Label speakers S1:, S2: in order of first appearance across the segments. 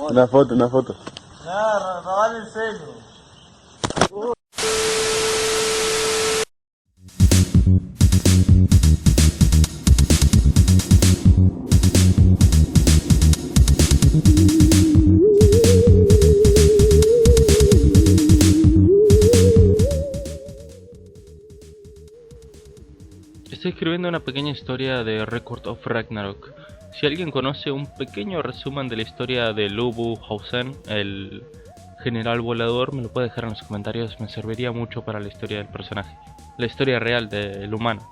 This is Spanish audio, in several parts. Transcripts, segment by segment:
S1: Una foto, una foto.
S2: Nada, robale el celu.
S3: Estoy escribiendo una pequeña historia de Record of Ragnarok. Si alguien conoce un pequeño resumen de la historia de Lobo Hausen, el general volador, me lo puede dejar en los comentarios, me serviría mucho para la historia del personaje. La historia real del humano,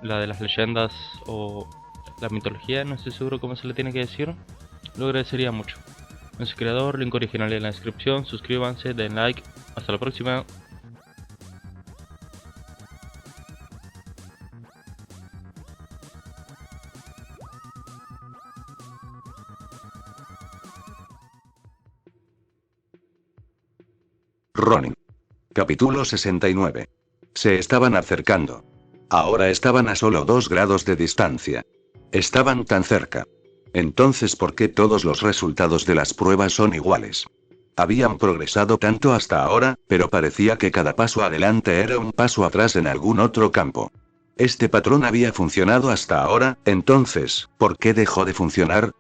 S3: la de las leyendas o la mitología, no estoy seguro cómo se le tiene que decir, lo agradecería mucho. No soy creador, link original en la descripción, suscríbanse, den like, hasta la próxima.
S4: Ronin. Capítulo 69. Se estaban acercando. Ahora estaban a solo 2 grados de distancia. Estaban tan cerca. Entonces, ¿por qué todos los resultados de las pruebas son iguales? Habían progresado tanto hasta ahora, pero parecía que cada paso adelante era un paso atrás en algún otro campo. Este patrón había funcionado hasta ahora, entonces, ¿por qué dejó de funcionar?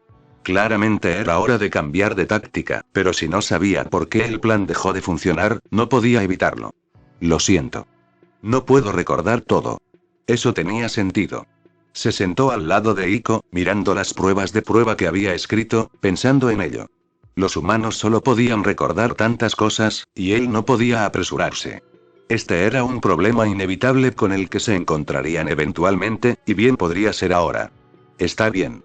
S4: Claramente era hora de cambiar de táctica, pero si no sabía por qué el plan dejó de funcionar, no podía evitarlo. Lo siento. No puedo recordar todo. Eso tenía sentido. Se sentó al lado de Iko, mirando las pruebas de prueba que había escrito, pensando en ello. Los humanos solo podían recordar tantas cosas, y él no podía apresurarse. Este era un problema inevitable con el que se encontrarían eventualmente, y bien podría ser ahora. Está bien.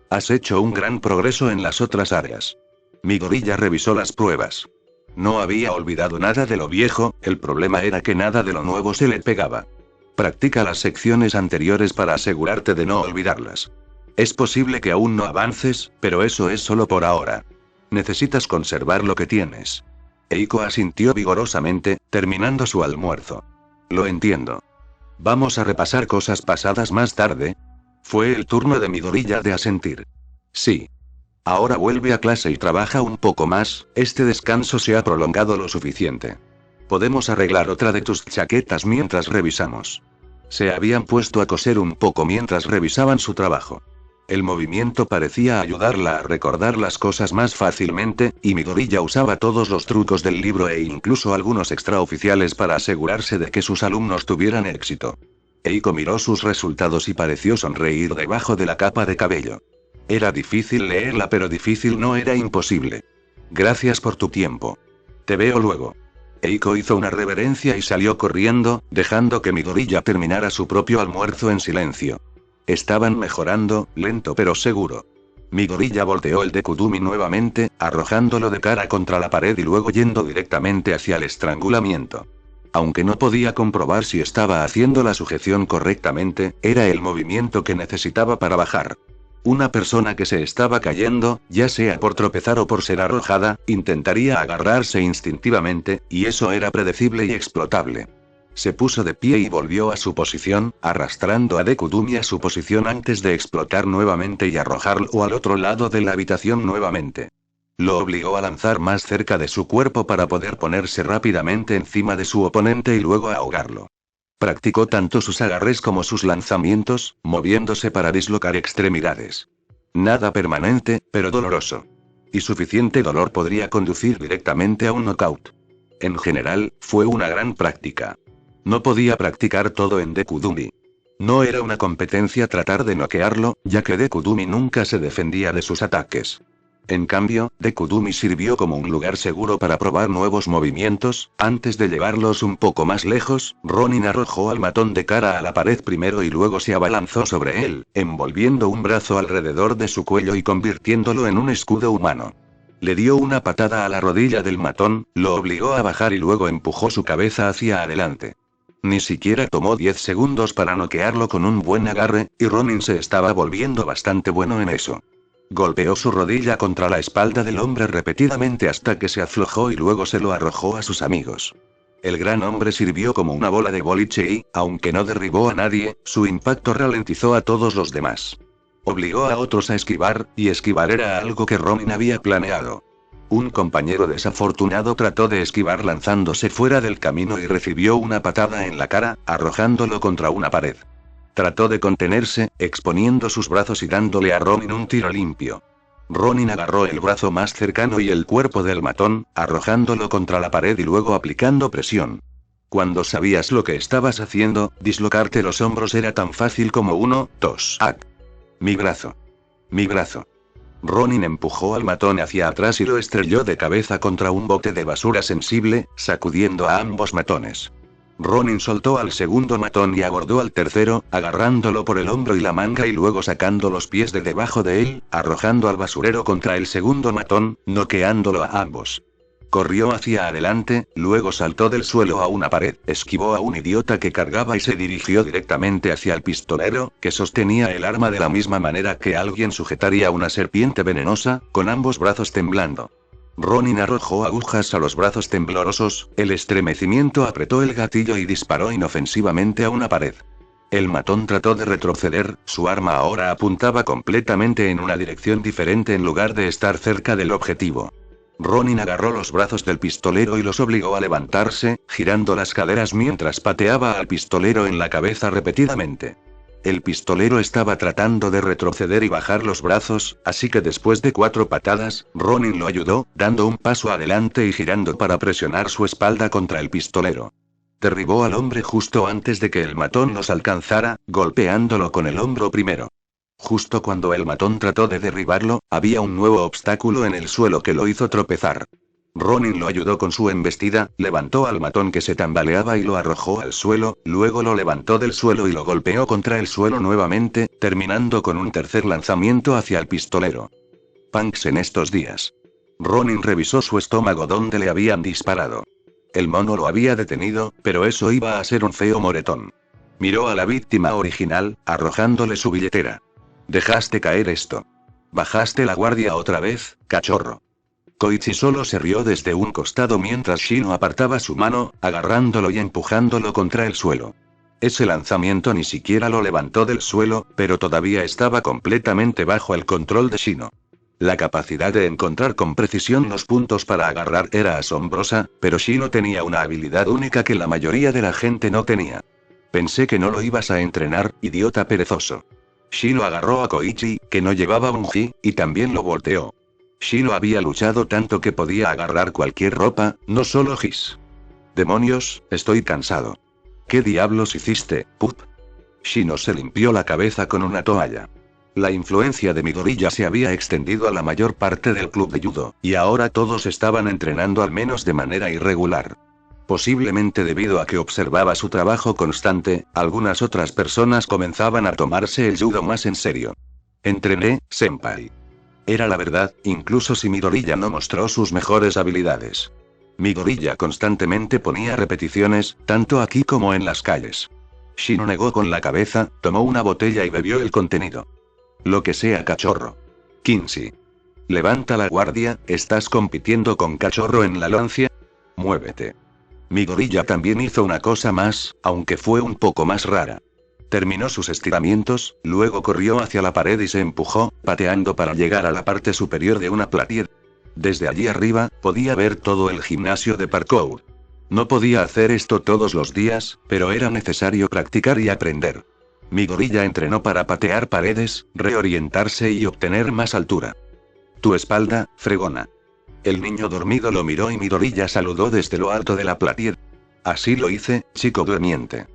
S4: Has hecho un gran progreso en las otras áreas. Midoriya revisó las pruebas. No había olvidado nada de lo viejo, el problema era que nada de lo nuevo se le pegaba. Practica las secciones anteriores para asegurarte de no olvidarlas. Es posible que aún no avances, pero eso es solo por ahora. Necesitas conservar lo que tienes. Eiko asintió vigorosamente, terminando su almuerzo. Lo entiendo. ¿Vamos a repasar cosas pasadas más tarde? Fue el turno de Midoriya de asentir. Sí. Ahora vuelve a clase y trabaja un poco más, este descanso se ha prolongado lo suficiente. Podemos arreglar otra de tus chaquetas mientras revisamos. Se habían puesto a coser un poco mientras revisaban su trabajo. El movimiento parecía ayudarla a recordar las cosas más fácilmente, y Midoriya usaba todos los trucos del libro e incluso algunos extraoficiales para asegurarse de que sus alumnos tuvieran éxito. Eiko miró sus resultados y pareció sonreír debajo de la capa de cabello. Era difícil leerla, pero difícil no era imposible. Gracias por tu tiempo. Te veo luego. Eiko hizo una reverencia y salió corriendo, dejando que Midoriya terminara su propio almuerzo en silencio. Estaban mejorando, lento pero seguro. Midoriya volteó el Dekudumi nuevamente, arrojándolo de cara contra la pared y luego yendo directamente hacia el estrangulamiento. Aunque no podía comprobar si estaba haciendo la sujeción correctamente, era el movimiento que necesitaba para bajar. Una persona que se estaba cayendo, ya sea por tropezar o por ser arrojada, intentaría agarrarse instintivamente, y eso era predecible y explotable. Se puso de pie y volvió a su posición, arrastrando a Dekudumi a su posición antes de explotar nuevamente y arrojarlo al otro lado de la habitación nuevamente. Lo obligó a lanzar más cerca de su cuerpo para poder ponerse rápidamente encima de su oponente y luego ahogarlo. Practicó tanto sus agarres como sus lanzamientos, moviéndose para dislocar extremidades. Nada permanente, pero doloroso. Y suficiente dolor podría conducir directamente a un knockout. En general, fue una gran práctica. No podía practicar todo en Dekudumi. No era una competencia tratar de noquearlo, ya que Dekudumi nunca se defendía de sus ataques. En cambio, Dekudumi sirvió como un lugar seguro para probar nuevos movimientos. Antes de llevarlos un poco más lejos, Ronin arrojó al matón de cara a la pared primero y luego se abalanzó sobre él, envolviendo un brazo alrededor de su cuello y convirtiéndolo en un escudo humano. Le dio una patada a la rodilla del matón, lo obligó a bajar y luego empujó su cabeza hacia adelante. Ni siquiera tomó 10 segundos para noquearlo con un buen agarre, y Ronin se estaba volviendo bastante bueno en eso. Golpeó su rodilla contra la espalda del hombre repetidamente hasta que se aflojó y luego se lo arrojó a sus amigos. El gran hombre sirvió como una bola de boliche y, aunque no derribó a nadie, su impacto ralentizó a todos los demás. Obligó a otros a esquivar, y esquivar era algo que Ronin había planeado. Un compañero desafortunado trató de esquivar lanzándose fuera del camino y recibió una patada en la cara, arrojándolo contra una pared. Trató de contenerse, exponiendo sus brazos y dándole a Ronin un tiro limpio. Ronin agarró el brazo más cercano y el cuerpo del matón, arrojándolo contra la pared y luego aplicando presión. Cuando sabías lo que estabas haciendo, dislocarte los hombros era tan fácil como 1, 2, ¡ac! Mi brazo. Mi brazo. Ronin empujó al matón hacia atrás y lo estrelló de cabeza contra un bote de basura sensible, sacudiendo a ambos matones. Ronin soltó al segundo matón y abordó al tercero, agarrándolo por el hombro y la manga y luego sacando los pies de debajo de él, arrojando al basurero contra el segundo matón, noqueándolo a ambos. Corrió hacia adelante, luego saltó del suelo a una pared, esquivó a un idiota que cargaba y se dirigió directamente hacia el pistolero, que sostenía el arma de la misma manera que alguien sujetaría una serpiente venenosa, con ambos brazos temblando. Ronin arrojó agujas a los brazos temblorosos, el estremecimiento apretó el gatillo y disparó inofensivamente a una pared. El matón trató de retroceder, su arma ahora apuntaba completamente en una dirección diferente en lugar de estar cerca del objetivo. Ronin agarró los brazos del pistolero y los obligó a levantarse, girando las caderas mientras pateaba al pistolero en la cabeza repetidamente. El pistolero estaba tratando de retroceder y bajar los brazos, así que después de 4 patadas, Ronin lo ayudó, dando un paso adelante y girando para presionar su espalda contra el pistolero. Derribó al hombre justo antes de que el matón los alcanzara, golpeándolo con el hombro primero. Justo cuando el matón trató de derribarlo, había un nuevo obstáculo en el suelo que lo hizo tropezar. Ronin lo ayudó con su embestida, levantó al matón que se tambaleaba y lo arrojó al suelo, luego lo levantó del suelo y lo golpeó contra el suelo nuevamente, terminando con un tercer lanzamiento hacia el pistolero. Punks en estos días. Ronin revisó su estómago donde le habían disparado. El mono lo había detenido, pero eso iba a ser un feo moretón. Miró a la víctima original, arrojándole su billetera. Dejaste caer esto. Bajaste la guardia otra vez, cachorro. Koichi solo se rió desde un costado mientras Shino apartaba su mano, agarrándolo y empujándolo contra el suelo. Ese lanzamiento ni siquiera lo levantó del suelo, pero todavía estaba completamente bajo el control de Shino. La capacidad de encontrar con precisión los puntos para agarrar era asombrosa, pero Shino tenía una habilidad única que la mayoría de la gente no tenía. Pensé que no lo ibas a entrenar, idiota perezoso. Shino agarró a Koichi, que no llevaba un ji, y también lo volteó. Shino había luchado tanto que podía agarrar cualquier ropa, no solo jis. Demonios, estoy cansado. ¿Qué diablos hiciste, pup? Shino se limpió la cabeza con una toalla. La influencia de Midoriya se había extendido a la mayor parte del club de judo, y ahora todos estaban entrenando al menos de manera irregular. Posiblemente debido a que observaba su trabajo constante, algunas otras personas comenzaban a tomarse el judo más en serio. Entrené, senpai. Era la verdad, incluso si Midoriya no mostró sus mejores habilidades. Midoriya constantemente ponía repeticiones, tanto aquí como en las calles. Shino negó con la cabeza, tomó una botella y bebió el contenido. Lo que sea, cachorro. Kinsey. Levanta la guardia, ¿estás compitiendo con cachorro en la lancia? Muévete. Midoriya también hizo una cosa más, aunque fue un poco más rara. Terminó sus estiramientos, luego corrió hacia la pared y se empujó, pateando para llegar a la parte superior de una platier. Desde allí arriba, podía ver todo el gimnasio de parkour. No podía hacer esto todos los días, pero era necesario practicar y aprender. Midoriya entrenó para patear paredes, reorientarse y obtener más altura. Tu espalda, fregona. El niño dormido lo miró y Midoriya saludó desde lo alto de la platier. Así lo hice, chico durmiente.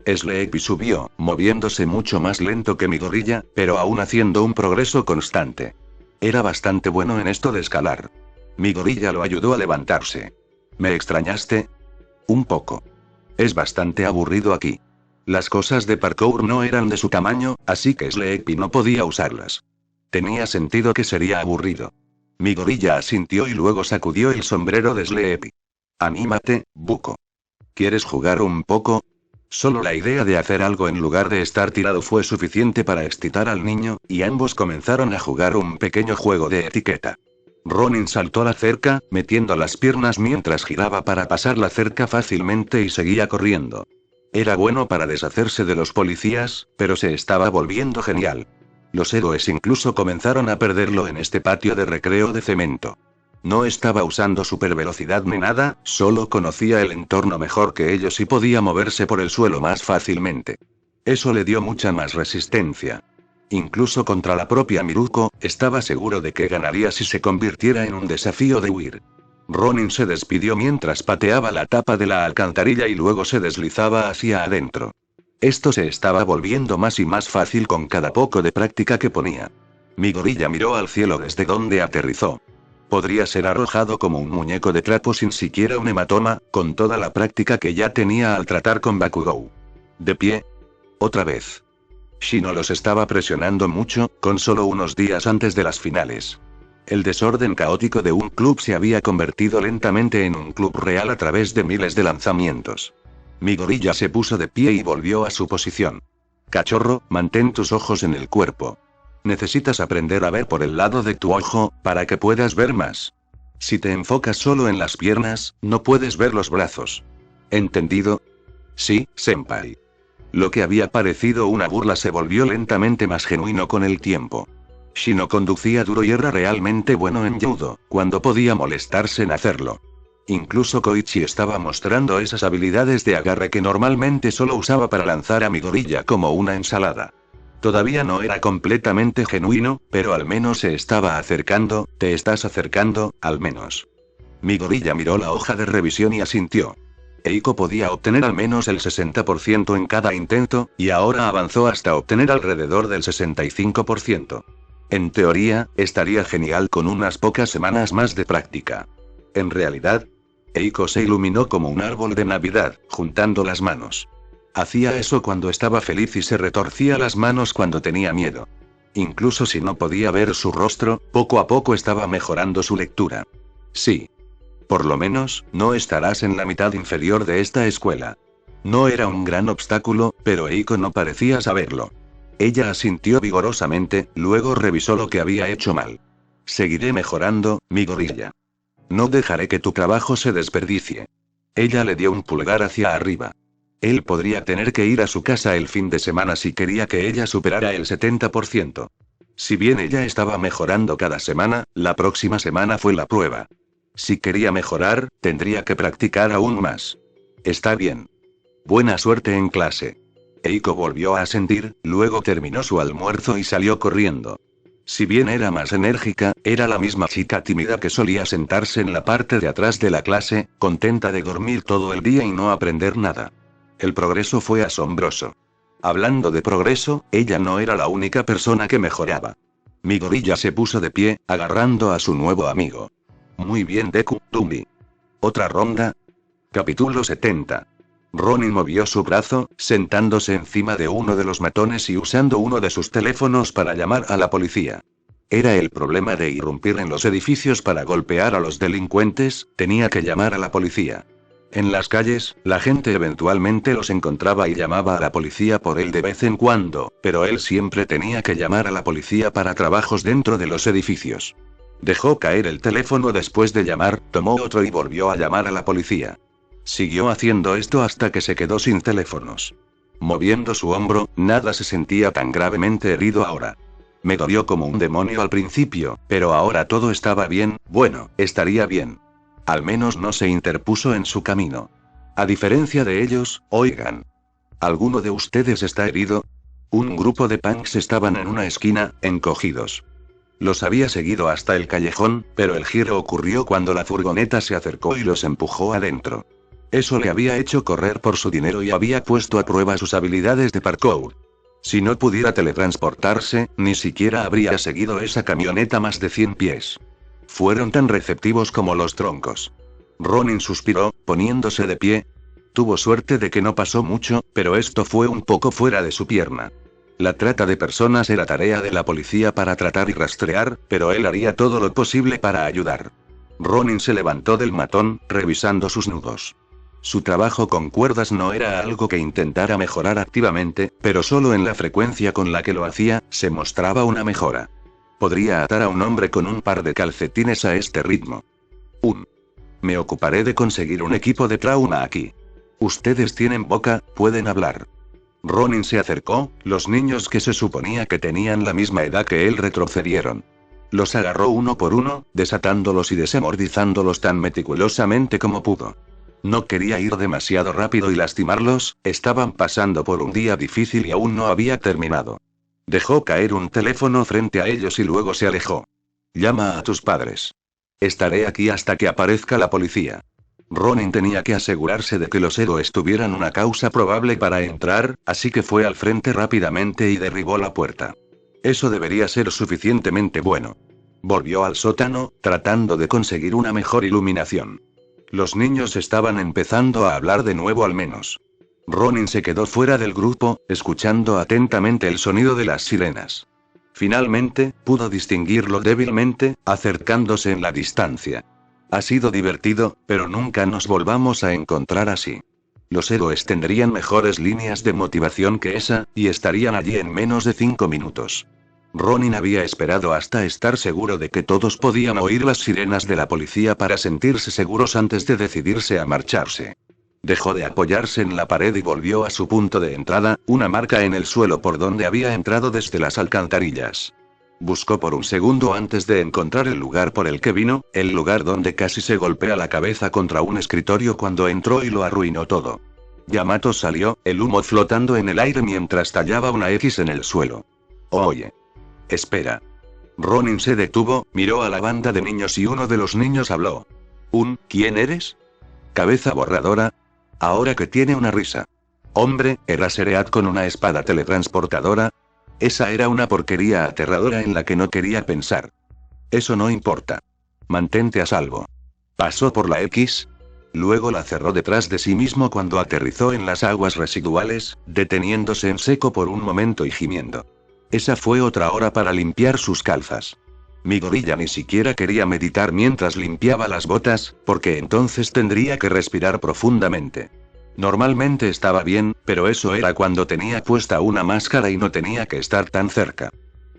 S4: Sleepy subió, moviéndose mucho más lento que Midoriya, pero aún haciendo un progreso constante. Era bastante bueno en esto de escalar. Midoriya lo ayudó a levantarse. ¿Me extrañaste? Un poco. Es bastante aburrido aquí. Las cosas de parkour no eran de su tamaño, así que Sleepy no podía usarlas. Tenía sentido que sería aburrido. Midoriya asintió y luego sacudió el sombrero de Sleepy. Anímate, buco. ¿Quieres jugar un poco? Solo la idea de hacer algo en lugar de estar tirado fue suficiente para excitar al niño, y ambos comenzaron a jugar un pequeño juego de etiqueta. Ronin saltó la cerca, metiendo las piernas mientras giraba para pasar la cerca fácilmente y seguía corriendo. Era bueno para deshacerse de los policías, pero se estaba volviendo genial. Los héroes incluso comenzaron a perderlo en este patio de recreo de cemento. No estaba usando supervelocidad ni nada, solo conocía el entorno mejor que ellos y podía moverse por el suelo más fácilmente. Eso le dio mucha más resistencia. Incluso contra la propia Miruko, estaba seguro de que ganaría si se convirtiera en un desafío de huir. Ronin se despidió mientras pateaba la tapa de la alcantarilla y luego se deslizaba hacia adentro. Esto se estaba volviendo más y más fácil con cada poco de práctica que ponía. Mi gorilla miró al cielo desde donde aterrizó. Podría ser arrojado como un muñeco de trapo sin siquiera un hematoma, con toda la práctica que ya tenía al tratar con Bakugou. De pie. Otra vez. Shino los estaba presionando mucho, con solo unos días antes de las finales. El desorden caótico de un club se había convertido lentamente en un club real a través de miles de lanzamientos. Mi gorilla se puso de pie y volvió a su posición. Cachorro, mantén tus ojos en el cuerpo. Necesitas aprender a ver por el lado de tu ojo, para que puedas ver más. Si te enfocas solo en las piernas, no puedes ver los brazos. ¿Entendido? Sí, senpai. Lo que había parecido una burla se volvió lentamente más genuino con el tiempo. Shino conducía duro y era realmente bueno en judo, cuando podía molestarse en hacerlo. Incluso Koichi estaba mostrando esas habilidades de agarre que normalmente solo usaba para lanzar a mi gorilla como una ensalada. Todavía no era completamente genuino, pero al menos se estaba acercando, te estás acercando, al menos. Mi gorilla miró la hoja de revisión y asintió. Eiko podía obtener al menos el 60% en cada intento, y ahora avanzó hasta obtener alrededor del 65%. En teoría, estaría genial con unas pocas semanas más de práctica. En realidad, Eiko se iluminó como un árbol de Navidad, juntando las manos. Hacía eso cuando estaba feliz y se retorcía las manos cuando tenía miedo. Incluso si no podía ver su rostro, poco a poco estaba mejorando su lectura. Sí. Por lo menos, no estarás en la mitad inferior de esta escuela. No era un gran obstáculo, pero Eiko no parecía saberlo. Ella asintió vigorosamente, luego revisó lo que había hecho mal. Seguiré mejorando, mi gorilla. No dejaré que tu trabajo se desperdicie. Ella le dio un pulgar hacia arriba. Él podría tener que ir a su casa el fin de semana si quería que ella superara el 70%. Si bien ella estaba mejorando cada semana, la próxima semana fue la prueba. Si quería mejorar, tendría que practicar aún más. Está bien. Buena suerte en clase. Eiko volvió a asentir, luego terminó su almuerzo y salió corriendo. Si bien era más enérgica, era la misma chica tímida que solía sentarse en la parte de atrás de la clase, contenta de dormir todo el día y no aprender nada. El progreso fue asombroso. Hablando de progreso, ella no era la única persona que mejoraba. Mi gorilla se puso de pie, agarrando a su nuevo amigo. Muy bien, Deku, Tumbi. ¿Otra ronda? Capítulo 70. Ronin movió su brazo, sentándose encima de uno de los matones y usando uno de sus teléfonos para llamar a la policía. Era el problema de irrumpir en los edificios para golpear a los delincuentes, tenía que llamar a la policía. En las calles, la gente eventualmente los encontraba y llamaba a la policía por él de vez en cuando, pero él siempre tenía que llamar a la policía para trabajos dentro de los edificios. Dejó caer el teléfono después de llamar, tomó otro y volvió a llamar a la policía. Siguió haciendo esto hasta que se quedó sin teléfonos. Moviendo su hombro, nada se sentía tan gravemente herido ahora. Me dolió como un demonio al principio, pero ahora todo estaba bien, bueno, estaría bien. Al menos no se interpuso en su camino. A diferencia de ellos, oigan. ¿Alguno de ustedes está herido? Un grupo de punks estaban en una esquina, encogidos. Los había seguido hasta el callejón, pero el giro ocurrió cuando la furgoneta se acercó y los empujó adentro. Eso le había hecho correr por su dinero y había puesto a prueba sus habilidades de parkour. Si no pudiera teletransportarse, ni siquiera habría seguido esa camioneta más de 100 pies. Fueron tan receptivos como los troncos. Ronin suspiró, poniéndose de pie. Tuvo suerte de que no pasó mucho, pero esto fue un poco fuera de su pierna. La trata de personas era tarea de la policía para tratar y rastrear, pero él haría todo lo posible para ayudar. Ronin se levantó del matón, revisando sus nudos. Su trabajo con cuerdas no era algo que intentara mejorar activamente, pero solo en la frecuencia con la que lo hacía, se mostraba una mejora. Podría atar a un hombre con un par de calcetines a este ritmo. Me ocuparé de conseguir un equipo de trauma aquí. Ustedes tienen boca, pueden hablar. Ronin se acercó, los niños que se suponía que tenían la misma edad que él retrocedieron. Los agarró uno por uno, desatándolos y desamordizándolos tan meticulosamente como pudo. No quería ir demasiado rápido y lastimarlos, estaban pasando por un día difícil y aún no había terminado. Dejó caer un teléfono frente a ellos y luego se alejó. Llama a tus padres. Estaré aquí hasta que aparezca la policía. Ronin tenía que asegurarse de que los héroes tuvieran una causa probable para entrar, así que fue al frente rápidamente y derribó la puerta. Eso debería ser suficientemente bueno. Volvió al sótano, tratando de conseguir una mejor iluminación. Los niños estaban empezando a hablar de nuevo al menos. Ronin se quedó fuera del grupo, escuchando atentamente el sonido de las sirenas. Finalmente, pudo distinguirlo débilmente, acercándose en la distancia. Ha sido divertido, pero nunca nos volvamos a encontrar así. Los héroes tendrían mejores líneas de motivación que esa, y estarían allí en menos de 5 minutos. Ronin había esperado hasta estar seguro de que todos podían oír las sirenas de la policía para sentirse seguros antes de decidirse a marcharse. Dejó de apoyarse en la pared y volvió a su punto de entrada, una marca en el suelo por donde había entrado desde las alcantarillas. Buscó por un segundo antes de encontrar el lugar por el que vino, el lugar donde casi se golpea la cabeza contra un escritorio cuando entró y lo arruinó todo. Yamato salió, el humo flotando en el aire mientras tallaba una X en el suelo. Oye. Espera. Ronin se detuvo, miró a la banda de niños y uno de los niños habló. ¿Quién eres? Cabeza borradora. Ahora que tiene una risa. Hombre, ¿era Sereat con una espada teletransportadora? Esa era una porquería aterradora en la que no quería pensar. Eso no importa. Mantente a salvo. Pasó por la X. Luego la cerró detrás de sí mismo cuando aterrizó en las aguas residuales, deteniéndose en seco por un momento y gimiendo. Esa fue otra hora para limpiar sus calzas. Mi gorilla ni siquiera quería meditar mientras limpiaba las botas, porque entonces tendría que respirar profundamente. Normalmente estaba bien, pero eso era cuando tenía puesta una máscara y no tenía que estar tan cerca.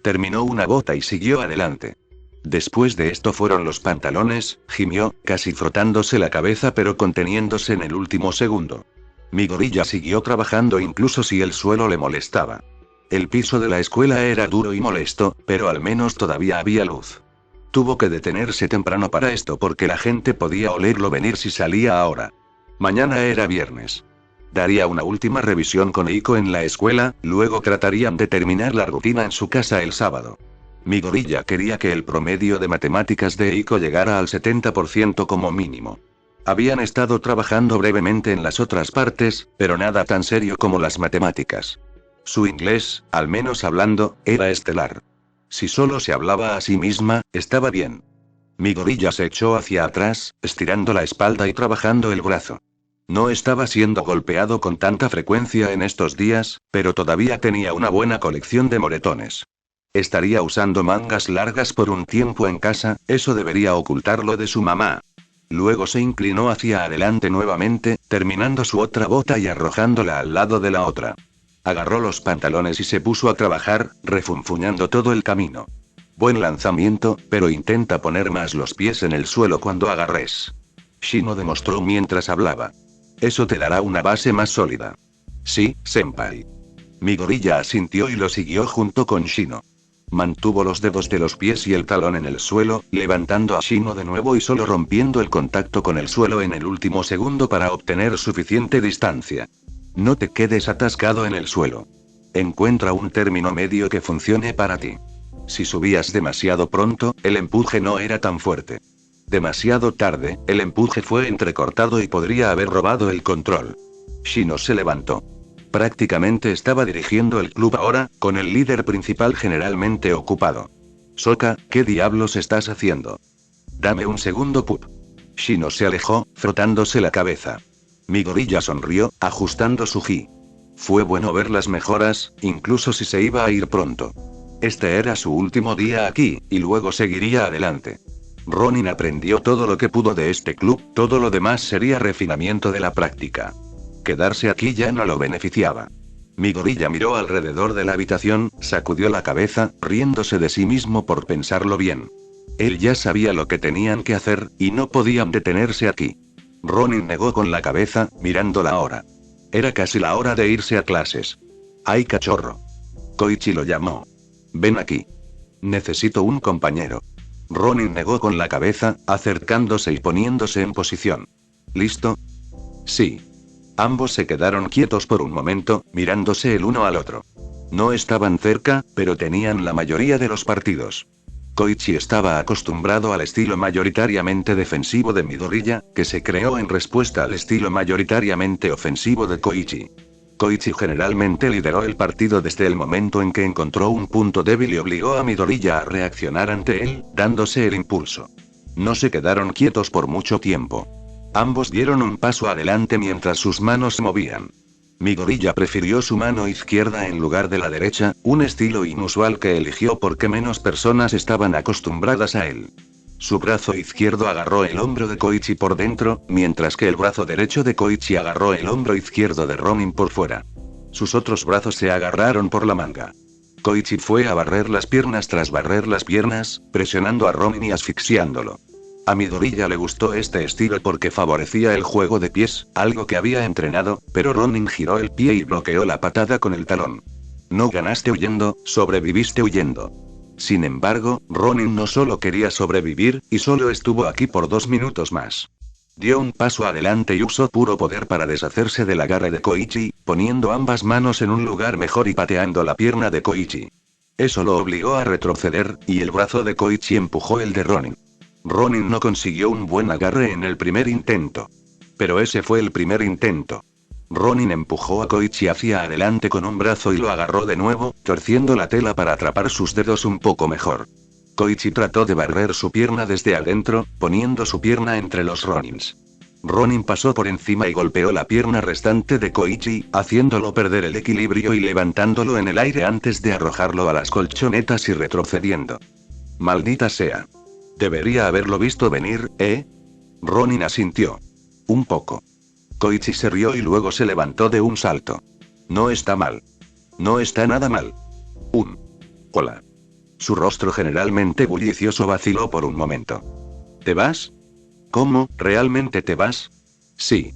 S4: Terminó una bota y siguió adelante. Después de esto fueron los pantalones, gimió, casi frotándose la cabeza pero conteniéndose en el último segundo. Mi gorilla siguió trabajando incluso si el suelo le molestaba. El piso de la escuela era duro y molesto, pero al menos todavía había luz. Tuvo que detenerse temprano para esto porque la gente podía olerlo venir si salía ahora. Mañana era viernes. Daría una última revisión con Eiko en la escuela, luego tratarían de terminar la rutina en su casa el sábado. Mi gorilla quería que el promedio de matemáticas de Eiko llegara al 70% como mínimo. Habían estado trabajando brevemente en las otras partes, pero nada tan serio como las matemáticas. Su inglés, al menos hablando, era estelar. Si solo se hablaba a sí misma, estaba bien. Mi gorilla se echó hacia atrás, estirando la espalda y trabajando el brazo. No estaba siendo golpeado con tanta frecuencia en estos días, pero todavía tenía una buena colección de moretones. Estaría usando mangas largas por un tiempo en casa, eso debería ocultarlo de su mamá. Luego se inclinó hacia adelante nuevamente, terminando su otra bota y arrojándola al lado de la otra. Agarró los pantalones y se puso a trabajar, refunfuñando todo el camino. Buen lanzamiento, pero intenta poner más los pies en el suelo cuando agarres. Shino demostró mientras hablaba. Eso te dará una base más sólida. Sí, senpai. Mi gorilla asintió y lo siguió junto con Shino. Mantuvo los dedos de los pies y el talón en el suelo, levantando a Shino de nuevo y solo rompiendo el contacto con el suelo en el último segundo para obtener suficiente distancia. No te quedes atascado en el suelo. Encuentra un término medio que funcione para ti. Si subías demasiado pronto, el empuje no era tan fuerte. Demasiado tarde, el empuje fue entrecortado y podría haber robado el control. Shino se levantó. Prácticamente estaba dirigiendo el club ahora, con el líder principal generalmente ocupado. Sokka, ¿qué diablos estás haciendo? Dame un segundo, pup. Shino se alejó, frotándose la cabeza. Mi gorilla sonrió, ajustando su ji. Fue bueno ver las mejoras, incluso si se iba a ir pronto. Este era su último día aquí, y luego seguiría adelante. Ronin aprendió todo lo que pudo de este club, todo lo demás sería refinamiento de la práctica. Quedarse aquí ya no lo beneficiaba. Mi gorilla miró alrededor de la habitación, sacudió la cabeza, riéndose de sí mismo por pensarlo bien. Él ya sabía lo que tenían que hacer, y no podían detenerse aquí. Ronin negó con la cabeza, mirando la hora. Era casi la hora de irse a clases. ¡Ay, cachorro! Koichi lo llamó. Ven aquí. Necesito un compañero. Ronin negó con la cabeza, acercándose y poniéndose en posición. ¿Listo? Sí. Ambos se quedaron quietos por un momento, mirándose el uno al otro. No estaban cerca, pero tenían la mayoría de los partidos. Koichi estaba acostumbrado al estilo mayoritariamente defensivo de Midoriya, que se creó en respuesta al estilo mayoritariamente ofensivo de Koichi. Koichi generalmente lideró el partido desde el momento en que encontró un punto débil y obligó a Midoriya a reaccionar ante él, dándose el impulso. No se quedaron quietos por mucho tiempo. Ambos dieron un paso adelante mientras sus manos se movían. Midoriya prefirió su mano izquierda en lugar de la derecha, un estilo inusual que eligió porque menos personas estaban acostumbradas a él. Su brazo izquierdo agarró el hombro de Koichi por dentro, mientras que el brazo derecho de Koichi agarró el hombro izquierdo de Ronin por fuera. Sus otros brazos se agarraron por la manga. Koichi fue a barrer las piernas tras barrer las piernas, presionando a Ronin y asfixiándolo. A Midoriya le gustó este estilo porque favorecía el juego de pies, algo que había entrenado, pero Ronin giró el pie y bloqueó la patada con el talón. No ganaste huyendo, sobreviviste huyendo. Sin embargo, Ronin no solo quería sobrevivir, y solo estuvo aquí por 2 minutos más. Dio un paso adelante y usó puro poder para deshacerse del agarre de Koichi, poniendo ambas manos en un lugar mejor y pateando la pierna de Koichi. Eso lo obligó a retroceder, y el brazo de Koichi empujó el de Ronin. Ronin no consiguió un buen agarre en el primer intento. Pero ese fue el primer intento. Ronin empujó a Koichi hacia adelante con un brazo y lo agarró de nuevo, torciendo la tela para atrapar sus dedos un poco mejor. Koichi trató de barrer su pierna desde adentro, poniendo su pierna entre los Ronins. Ronin pasó por encima y golpeó la pierna restante de Koichi, haciéndolo perder el equilibrio y levantándolo en el aire antes de arrojarlo a las colchonetas y retrocediendo. Maldita sea. Debería haberlo visto venir, ¿eh? Ronin asintió. Un poco. Koichi se rió y luego se levantó de un salto. No está mal. No está nada mal. Hola. Su rostro generalmente bullicioso vaciló por un momento. ¿Te vas? ¿Cómo, realmente te vas? Sí.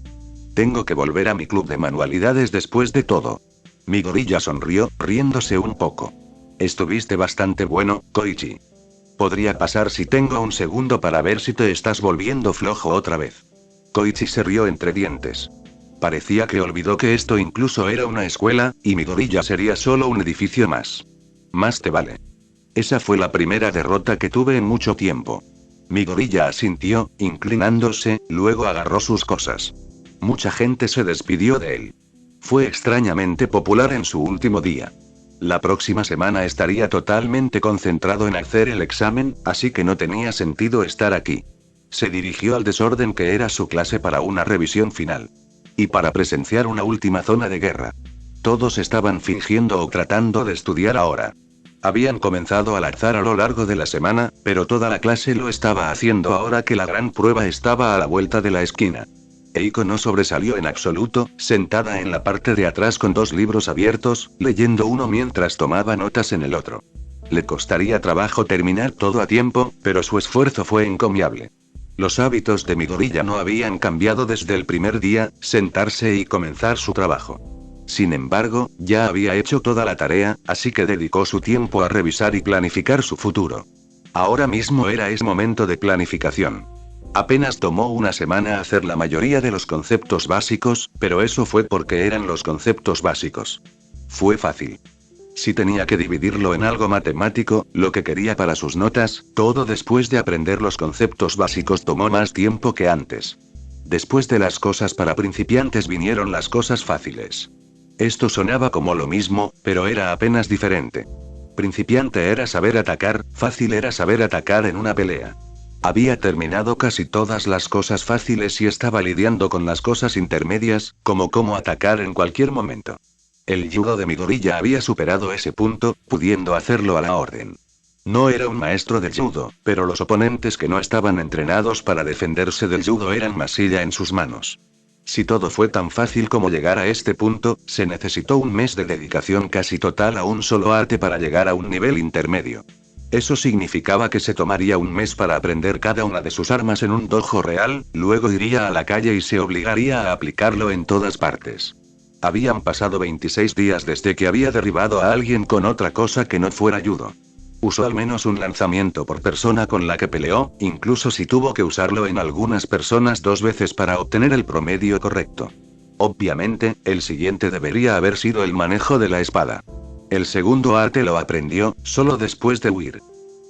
S4: Tengo que volver a mi club de manualidades después de todo. Midoriya sonrió, riéndose un poco. Estuviste bastante bueno, Koichi. Podría pasar si tengo un segundo para ver si te estás volviendo flojo otra vez. Koichi se rió entre dientes. Parecía que olvidó que esto incluso era una escuela, y Midoriya sería solo un edificio más. Más te vale. Esa fue la primera derrota que tuve en mucho tiempo. Midoriya asintió, inclinándose, luego agarró sus cosas. Mucha gente se despidió de él. Fue extrañamente popular en su último día. La próxima semana estaría totalmente concentrado en hacer el examen, así que no tenía sentido estar aquí. Se dirigió al desorden que era su clase para una revisión final. Y para presenciar una última zona de guerra. Todos estaban fingiendo o tratando de estudiar ahora. Habían comenzado al azar a lo largo de la semana, pero toda la clase lo estaba haciendo ahora que la gran prueba estaba a la vuelta de la esquina. Eiko no sobresalió en absoluto, sentada en la parte de atrás con 2 libros abiertos, leyendo uno mientras tomaba notas en el otro. Le costaría trabajo terminar todo a tiempo, pero su esfuerzo fue encomiable. Los hábitos de Midoriya no habían cambiado desde el primer día, sentarse y comenzar su trabajo. Sin embargo, ya había hecho toda la tarea, así que dedicó su tiempo a revisar y planificar su futuro. Ahora mismo era ese momento de planificación. Apenas tomó una semana hacer la mayoría de los conceptos básicos, pero eso fue porque eran los conceptos básicos. Fue fácil. Si tenía que dividirlo en algo matemático, lo que quería para sus notas, todo después de aprender los conceptos básicos tomó más tiempo que antes. Después de las cosas para principiantes vinieron las cosas fáciles. Esto sonaba como lo mismo, pero era apenas diferente. Principiante era saber atacar, fácil era saber atacar en una pelea. Había terminado casi todas las cosas fáciles y estaba lidiando con las cosas intermedias, como cómo atacar en cualquier momento. El judo de Midoriya había superado ese punto, pudiendo hacerlo a la orden. No era un maestro de judo, pero los oponentes que no estaban entrenados para defenderse del judo eran masilla en sus manos. Si todo fue tan fácil como llegar a este punto, se necesitó un mes de dedicación casi total a un solo arte para llegar a un nivel intermedio. Eso significaba que se tomaría un mes para aprender cada una de sus armas en un dojo real, luego iría a la calle y se obligaría a aplicarlo en todas partes. Habían pasado 26 días desde que había derribado a alguien con otra cosa que no fuera judo. Usó al menos un lanzamiento por persona con la que peleó, incluso si tuvo que usarlo en algunas personas 2 veces para obtener el promedio correcto. Obviamente, el siguiente debería haber sido el manejo de la espada. El segundo arte lo aprendió, solo después de huir.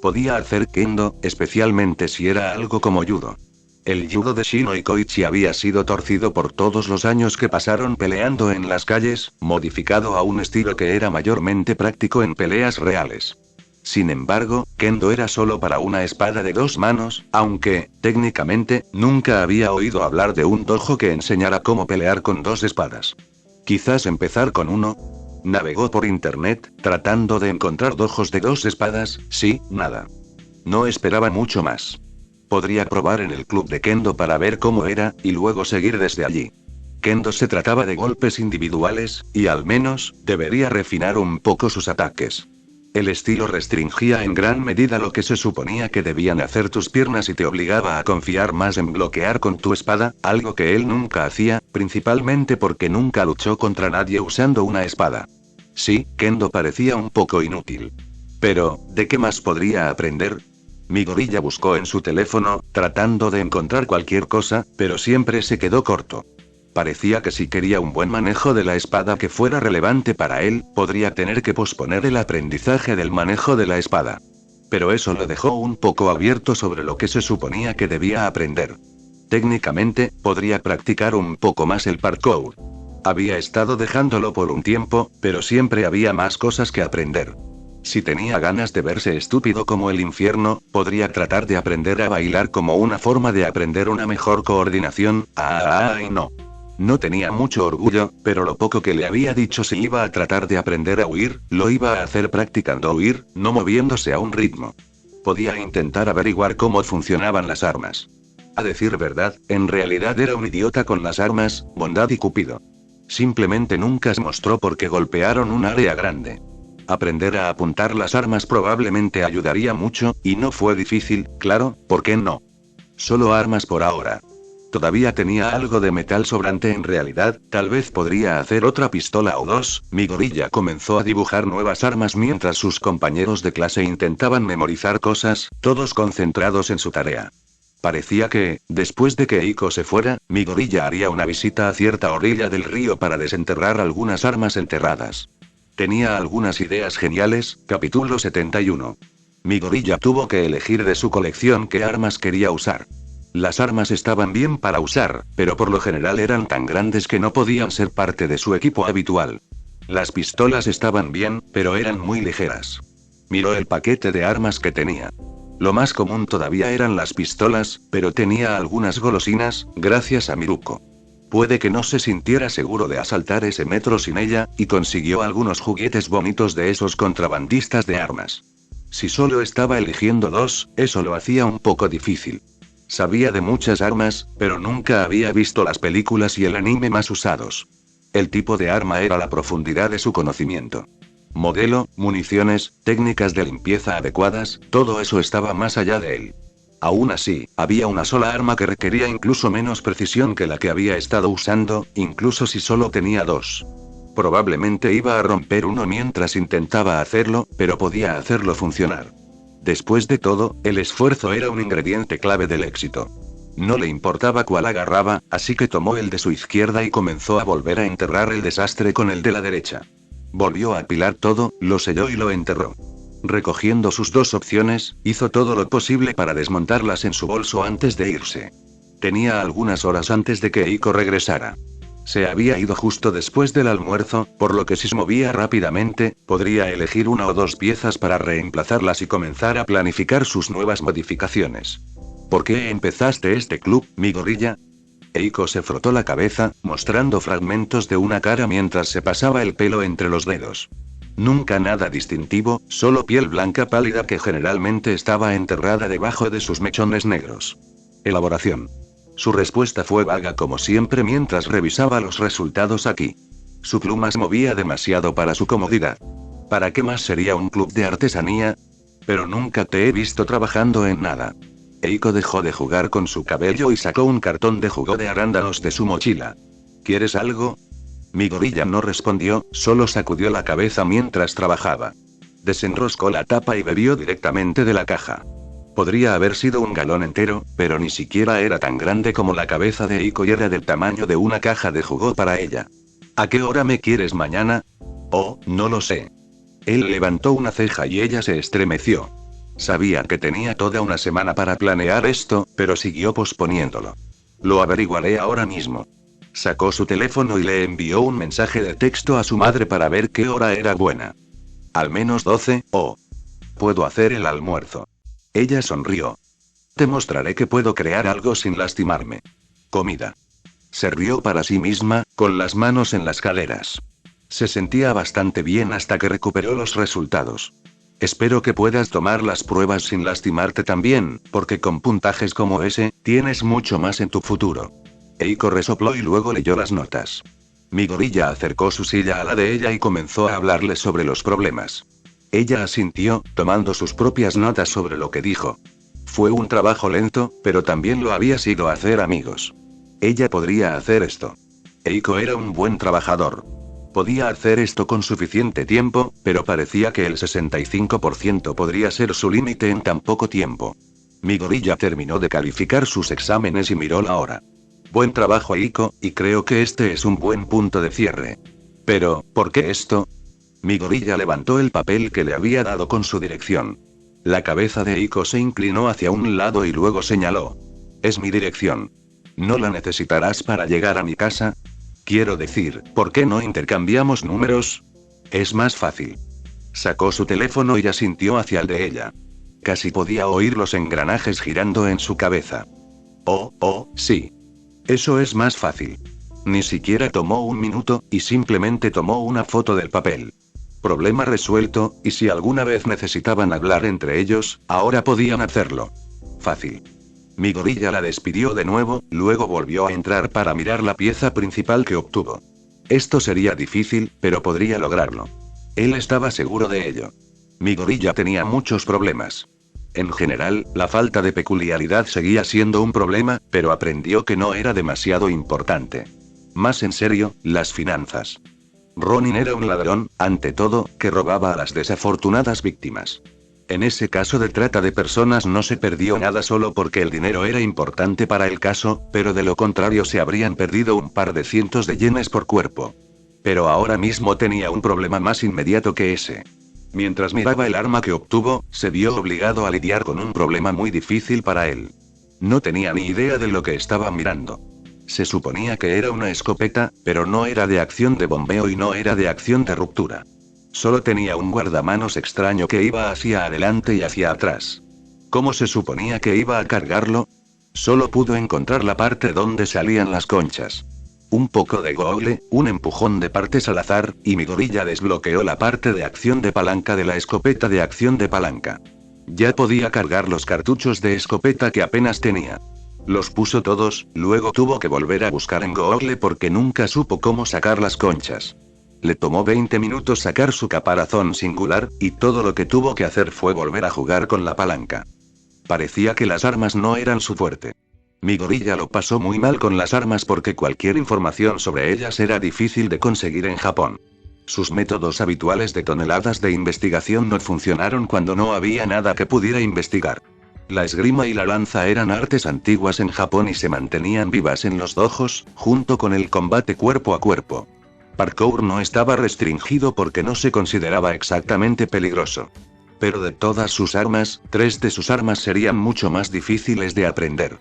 S4: Podía hacer kendo, especialmente si era algo como judo. El judo de Shino y Koichi había sido torcido por todos los años que pasaron peleando en las calles, modificado a un estilo que era mayormente práctico en peleas reales. Sin embargo, kendo era solo para una espada de 2 manos, aunque, técnicamente, nunca había oído hablar de un dojo que enseñara cómo pelear con 2 espadas. Quizás empezar con uno. Navegó por internet, tratando de encontrar dojos de 2 espadas, nada. No esperaba mucho más. Podría probar en el club de kendo para ver cómo era, y luego seguir desde allí. Kendo se trataba de golpes individuales, y al menos, debería refinar un poco sus ataques. El estilo restringía en gran medida lo que se suponía que debían hacer tus piernas y te obligaba a confiar más en bloquear con tu espada, algo que él nunca hacía, principalmente porque nunca luchó contra nadie usando una espada. Sí, kendo parecía un poco inútil. Pero, ¿de qué más podría aprender? Mi gorilla buscó en su teléfono, tratando de encontrar cualquier cosa, pero siempre se quedó corto. Parecía que si quería un buen manejo de la espada que fuera relevante para él, podría tener que posponer el aprendizaje del manejo de la espada. Pero eso lo dejó un poco abierto sobre lo que se suponía que debía aprender. Técnicamente, podría practicar un poco más el parkour. Había estado dejándolo por un tiempo, pero siempre había más cosas que aprender. Si tenía ganas de verse estúpido como el infierno, podría tratar de aprender a bailar como una forma de aprender una mejor coordinación. Y no. No tenía mucho orgullo, pero lo poco que le había dicho si iba a tratar de aprender a huir, lo iba a hacer practicando huir, no moviéndose a un ritmo. Podía intentar averiguar cómo funcionaban las armas. A decir verdad, en realidad era un idiota con las armas, bondad y cupido. Simplemente nunca se mostró porque golpearon un área grande. Aprender a apuntar las armas probablemente ayudaría mucho, y no fue difícil, claro, ¿por qué no? Solo armas por ahora. Todavía tenía algo de metal sobrante en realidad, tal vez podría hacer otra pistola o 2, mi gorilla comenzó a dibujar nuevas armas mientras sus compañeros de clase intentaban memorizar cosas, todos concentrados en su tarea. Parecía que, después de que Eiko se fuera, mi gorilla haría una visita a cierta orilla del río para desenterrar algunas armas enterradas. Tenía algunas ideas geniales, capítulo 71. Mi gorilla tuvo que elegir de su colección qué armas quería usar. Las armas estaban bien para usar, pero por lo general eran tan grandes que no podían ser parte de su equipo habitual. Las pistolas estaban bien, pero eran muy ligeras. Miró el paquete de armas que tenía. Lo más común todavía eran las pistolas, pero tenía algunas golosinas, gracias a Miruko. Puede que no se sintiera seguro de asaltar ese metro sin ella, y consiguió algunos juguetes bonitos de esos contrabandistas de armas. Si solo estaba eligiendo 2, eso lo hacía un poco difícil. Sabía de muchas armas, pero nunca había visto las películas y el anime más usados. El tipo de arma era la profundidad de su conocimiento. Modelo, municiones, técnicas de limpieza adecuadas, todo eso estaba más allá de él. Aún así, había una sola arma que requería incluso menos precisión que la que había estado usando, incluso si solo tenía 2. Probablemente iba a romper uno mientras intentaba hacerlo, pero podía hacerlo funcionar. Después de todo, el esfuerzo era un ingrediente clave del éxito. No le importaba cuál agarraba, así que tomó el de su izquierda y comenzó a volver a enterrar el desastre con el de la derecha. Volvió a apilar todo, lo selló y lo enterró. Recogiendo sus 2 opciones, hizo todo lo posible para desmontarlas en su bolso antes de irse. Tenía algunas horas antes de que Eiko regresara. Se había ido justo después del almuerzo, por lo que si se movía rápidamente, podría elegir 1 o 2 piezas para reemplazarlas y comenzar a planificar sus nuevas modificaciones. ¿Por qué empezaste este club, mi gorilla? Eiko se frotó la cabeza, mostrando fragmentos de una cara mientras se pasaba el pelo entre los dedos. Nunca nada distintivo, solo piel blanca pálida que generalmente estaba enterrada debajo de sus mechones negros. Elaboración. Su respuesta fue vaga como siempre mientras revisaba los resultados aquí. Su pluma se movía demasiado para su comodidad. ¿Para qué más sería un club de artesanía? Pero nunca te he visto trabajando en nada. Eiko dejó de jugar con su cabello y sacó un cartón de jugo de arándanos de su mochila. ¿Quieres algo? Mi gorilla no respondió, solo sacudió la cabeza mientras trabajaba. Desenroscó la tapa y bebió directamente de la caja. Podría haber sido un galón entero, pero ni siquiera era tan grande como la cabeza de Eiko y era del tamaño de una caja de jugo para ella. ¿A qué hora me quieres mañana? Oh, no lo sé. Él levantó una ceja y ella se estremeció. Sabía que tenía toda una semana para planear esto, pero siguió posponiéndolo. Lo averiguaré ahora mismo. Sacó su teléfono y le envió un mensaje de texto a su madre para ver qué hora era buena. Al menos 12, oh. Puedo hacer el almuerzo. Ella sonrió. Te mostraré que puedo crear algo sin lastimarme. Comida. Se rió para sí misma, con las manos en las caderas. Se sentía bastante bien hasta que recuperó los resultados. Espero que puedas tomar las pruebas sin lastimarte también, porque con puntajes como ese, tienes mucho más en tu futuro. Eiko resopló y luego leyó las notas. Mi gorilla acercó su silla a la de ella y comenzó a hablarle sobre los problemas. Ella asintió, tomando sus propias notas sobre lo que dijo. Fue un trabajo lento, pero también lo había sido hacer amigos. Ella podría hacer esto. Eiko era un buen trabajador. Podía hacer esto con suficiente tiempo, pero parecía que el 65% podría ser su límite en tan poco tiempo. Mi gorilla terminó de calificar sus exámenes y miró la hora. Buen trabajo, Eiko, y creo que este es un buen punto de cierre. Pero, ¿por qué esto? Mi gorilla levantó el papel que le había dado con su dirección. La cabeza de Eiko se inclinó hacia un lado y luego señaló. Es mi dirección. ¿No la necesitarás para llegar a mi casa? Quiero decir, ¿por qué no intercambiamos números? Es más fácil. Sacó su teléfono y asintió hacia el de ella. Casi podía oír los engranajes girando en su cabeza. Oh, sí. Eso es más fácil. Ni siquiera tomó un minuto, y simplemente tomó una foto del papel. Problema resuelto, y si alguna vez necesitaban hablar entre ellos, ahora podían hacerlo. Fácil. Mi gorilla la despidió de nuevo, luego volvió a entrar para mirar la pieza principal que obtuvo. Esto sería difícil, pero podría lograrlo. Él estaba seguro de ello. Mi gorilla tenía muchos problemas. En general, la falta de peculiaridad seguía siendo un problema, pero aprendió que no era demasiado importante. Más en serio, las finanzas. Ronin era un ladrón, ante todo, que robaba a las desafortunadas víctimas. En ese caso de trata de personas no se perdió nada solo porque el dinero era importante para el caso, pero de lo contrario se habrían perdido un par de cientos de yenes por cuerpo. Pero ahora mismo tenía un problema más inmediato que ese. Mientras miraba el arma que obtuvo, se vio obligado a lidiar con un problema muy difícil para él. No tenía ni idea de lo que estaba mirando. Se suponía que era una escopeta, pero no era de acción de bombeo y no era de acción de ruptura. Solo tenía un guardamanos extraño que iba hacia adelante y hacia atrás. ¿Cómo se suponía que iba a cargarlo? Solo pudo encontrar la parte donde salían las conchas. Un poco de google, un empujón de partes al azar, y mi gorilla desbloqueó la parte de acción de palanca de la escopeta de acción de palanca. Ya podía cargar los cartuchos de escopeta que apenas tenía. Los puso todos, luego tuvo que volver a buscar en google porque nunca supo cómo sacar las conchas. Le tomó 20 minutos sacar su caparazón singular, y todo lo que tuvo que hacer fue volver a jugar con la palanca. Parecía que las armas no eran su fuerte. Mi gorilla lo pasó muy mal con las armas porque cualquier información sobre ellas era difícil de conseguir en Japón. Sus métodos habituales de toneladas de investigación no funcionaron cuando no había nada que pudiera investigar. La esgrima y la lanza eran artes antiguas en Japón y se mantenían vivas en los dojos, junto con el combate cuerpo a cuerpo. Parkour no estaba restringido porque no se consideraba exactamente peligroso. Pero de todas sus armas, 3 de sus armas serían mucho más difíciles de aprender.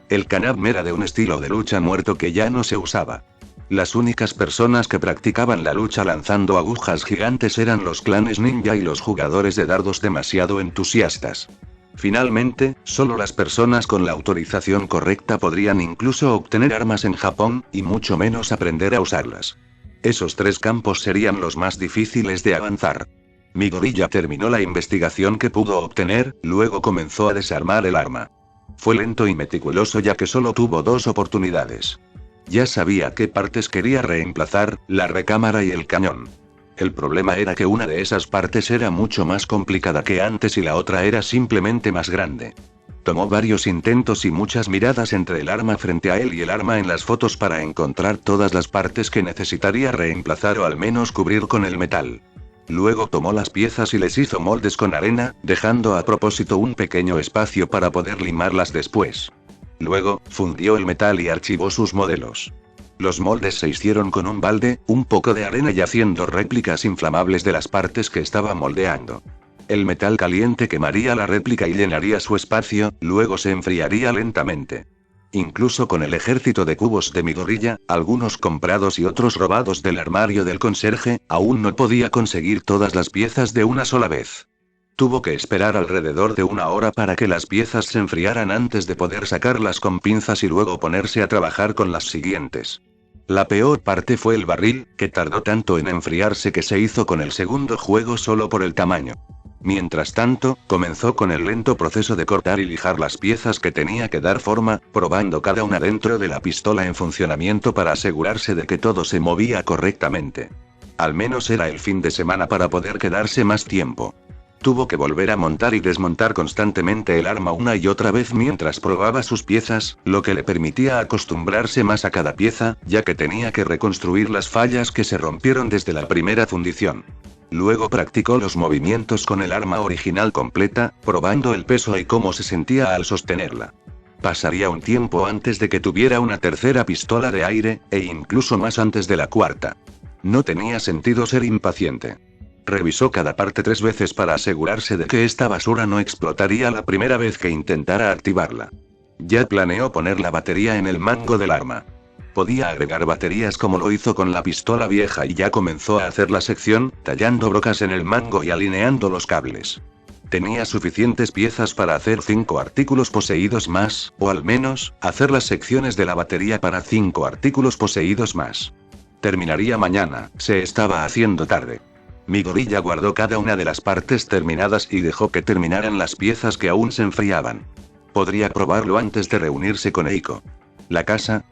S4: El kanab era de un estilo de lucha muerto que ya no se usaba. Las únicas personas que practicaban la lucha lanzando agujas gigantes eran los clanes ninja y los jugadores de dardos demasiado entusiastas. Finalmente, solo las personas con la autorización correcta podrían incluso obtener armas en Japón, y mucho menos aprender a usarlas. Esos 3 campos serían los más difíciles de avanzar. Mi gorilla terminó la investigación que pudo obtener, luego comenzó a desarmar el arma. Fue lento y meticuloso ya que solo tuvo 2 oportunidades. Ya sabía qué partes quería reemplazar, la recámara y el cañón. El problema era que una de esas partes era mucho más complicada que antes y la otra era simplemente más grande. Tomó varios intentos y muchas miradas entre el arma frente a él y el arma en las fotos para encontrar todas las partes que necesitaría reemplazar o al menos cubrir con el metal. Luego tomó las piezas y les hizo moldes con arena, dejando a propósito un pequeño espacio para poder limarlas después. Luego, fundió el metal y archivó sus modelos. Los moldes se hicieron con un balde, un poco de arena y haciendo réplicas inflamables de las partes que estaba moldeando. El metal caliente quemaría la réplica y llenaría su espacio, luego se enfriaría lentamente. Incluso con el ejército de cubos de Midoriya, algunos comprados y otros robados del armario del conserje, aún no podía conseguir todas las piezas de una sola vez. Tuvo que esperar alrededor de 1 hora para que las piezas se enfriaran antes de poder sacarlas con pinzas y luego ponerse a trabajar con las siguientes. La peor parte fue el barril, que tardó tanto en enfriarse que se hizo con el segundo juego solo por el tamaño. Mientras tanto, comenzó con el lento proceso de cortar y lijar las piezas que tenía que dar forma, probando cada una dentro de la pistola en funcionamiento para asegurarse de que todo se movía correctamente. Al menos era el fin de semana para poder quedarse más tiempo. Tuvo que volver a montar y desmontar constantemente el arma una y otra vez mientras probaba sus piezas, lo que le permitía acostumbrarse más a cada pieza, ya que tenía que reconstruir las fallas que se rompieron desde la primera fundición. Luego practicó los movimientos con el arma original completa, probando el peso y cómo se sentía al sostenerla. Pasaría un tiempo antes de que tuviera una tercera pistola de aire, e incluso más antes de la cuarta. No tenía sentido ser impaciente. Revisó cada parte 3 veces para asegurarse de que esta basura no explotaría la primera vez que intentara activarla. Ya planeó poner la batería en el mango del arma. Podía agregar baterías como lo hizo con la pistola vieja y ya comenzó a hacer la sección, tallando brocas en el mango y alineando los cables. Tenía suficientes piezas para hacer 5 artículos poseídos más, o al menos, hacer las secciones de la batería para 5 artículos poseídos más. Terminaría mañana, se estaba haciendo tarde. Midoriya guardó cada una de las partes terminadas y dejó que terminaran las piezas que aún se enfriaban. Podría probarlo antes de reunirse con Eiko. La casa,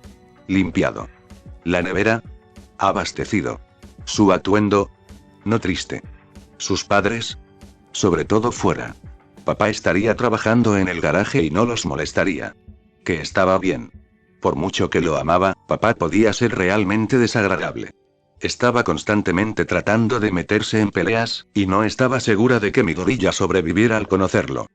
S4: limpiado. La nevera, abastecido. Su atuendo, no triste. Sus padres, sobre todo fuera. Papá estaría trabajando en el garaje y no los molestaría. Que estaba bien. Por mucho que lo amaba, papá podía ser realmente desagradable. Estaba constantemente tratando de meterse en peleas, y no estaba segura de que Midoriya sobreviviera al conocerlo.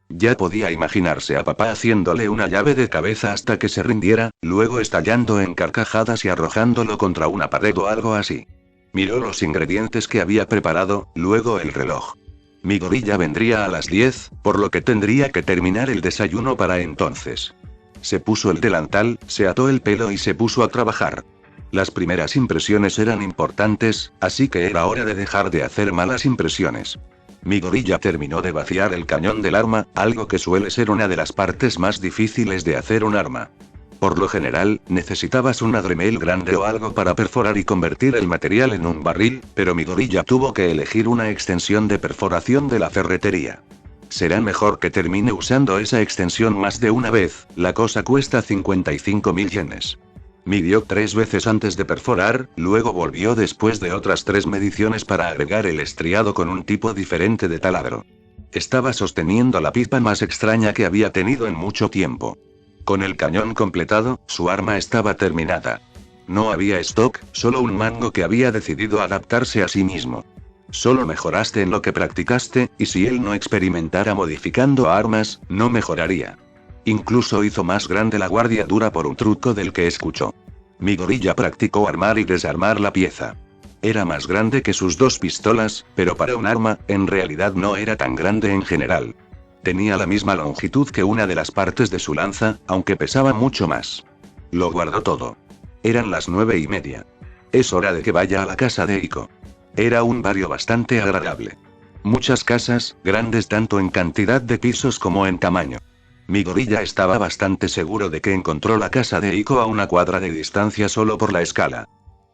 S4: Ya podía imaginarse a papá haciéndole una llave de cabeza hasta que se rindiera, luego estallando en carcajadas y arrojándolo contra una pared o algo así. Miró los ingredientes que había preparado, luego el reloj. Midoriya vendría a las 10, por lo que tendría que terminar el desayuno para entonces. Se puso el delantal, se ató el pelo y se puso a trabajar. Las primeras impresiones eran importantes, así que era hora de dejar de hacer malas impresiones. Midoriya terminó de vaciar el cañón del arma, algo que suele ser una de las partes más difíciles de hacer un arma. Por lo general, necesitabas una Dremel grande o algo para perforar y convertir el material en un barril, pero Midoriya tuvo que elegir una extensión de perforación de la ferretería. Será mejor que termine usando esa extensión más de una vez, la cosa cuesta 55.000 yenes. Midió 3 veces antes de perforar, luego volvió después de otras 3 mediciones para agregar el estriado con un tipo diferente de taladro. Estaba sosteniendo la pipa más extraña que había tenido en mucho tiempo. Con el cañón completado, su arma estaba terminada. No había stock, solo un mango que había decidido adaptarse a sí mismo. Solo mejoraste en lo que practicaste, y si él no experimentara modificando armas, no mejoraría. Incluso hizo más grande la guardia dura por un truco del que escuchó. Midoriya practicó armar y desarmar la pieza. Era más grande que sus 2 pistolas, pero para un arma, en realidad no era tan grande en general. Tenía la misma longitud que una de las partes de su lanza, aunque pesaba mucho más. Lo guardó todo. Eran las 9:30. Es hora de que vaya a la casa de Eiko. Era un barrio bastante agradable. Muchas casas, grandes tanto en cantidad de pisos como en tamaño. Midoriya estaba bastante seguro de que encontró la casa de Eiko a 1 cuadra de distancia solo por la escala.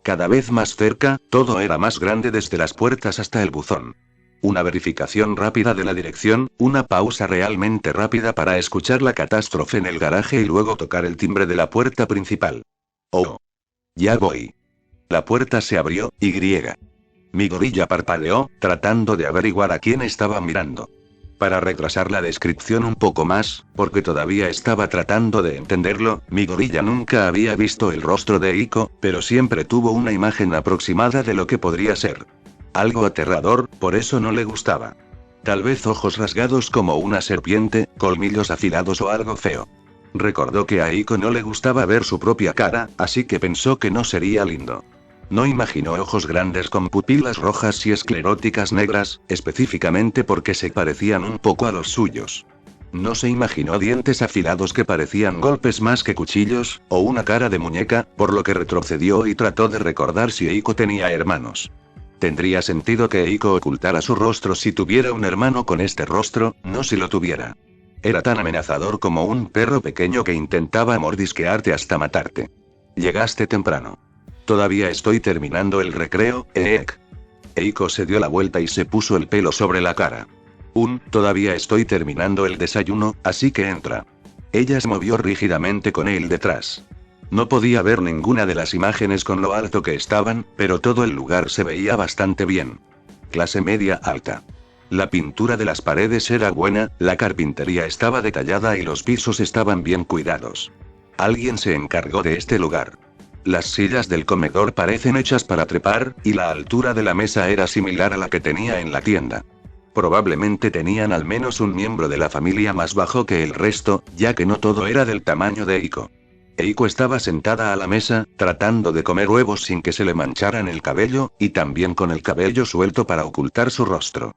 S4: Cada vez más cerca, todo era más grande desde las puertas hasta el buzón. Una verificación rápida de la dirección, una pausa realmente rápida para escuchar la catástrofe en el garaje y luego tocar el timbre de la puerta principal. Oh. Ya voy. La puerta se abrió, y Midoriya parpadeó, tratando de averiguar a quién estaba mirando. Para retrasar la descripción un poco más, porque todavía estaba tratando de entenderlo, Midoriya nunca había visto el rostro de Eiko, pero siempre tuvo una imagen aproximada de lo que podría ser. Algo aterrador, por eso no le gustaba. Tal vez ojos rasgados como una serpiente, colmillos afilados o algo feo. Recordó que a Eiko no le gustaba ver su propia cara, así que pensó que no sería lindo. No imaginó ojos grandes con pupilas rojas y escleróticas negras, específicamente porque se parecían un poco a los suyos. No se imaginó dientes afilados que parecían golpes más que cuchillos, o una cara de muñeca, por lo que retrocedió y trató de recordar si Eiko tenía hermanos. Tendría sentido que Eiko ocultara su rostro si tuviera un hermano con este rostro, no si lo tuviera. Era tan amenazador como un perro pequeño que intentaba mordisquearte hasta matarte. Llegaste temprano. Todavía estoy terminando el recreo, Eiko se dio la vuelta y se puso el pelo sobre la cara. Todavía estoy terminando el desayuno, así que entra. Ella se movió rígidamente con él detrás. No podía ver ninguna de las imágenes con lo alto que estaban, pero todo el lugar se veía bastante bien. Clase media alta. La pintura de las paredes era buena, la carpintería estaba detallada y los pisos estaban bien cuidados. Alguien se encargó de este lugar. Las sillas del comedor parecen hechas para trepar, y la altura de la mesa era similar a la que tenía en la tienda. Probablemente tenían al menos un miembro de la familia más bajo que el resto, ya que no todo era del tamaño de Eiko. Eiko estaba sentada a la mesa, tratando de comer huevos sin que se le mancharan el cabello, y también con el cabello suelto para ocultar su rostro.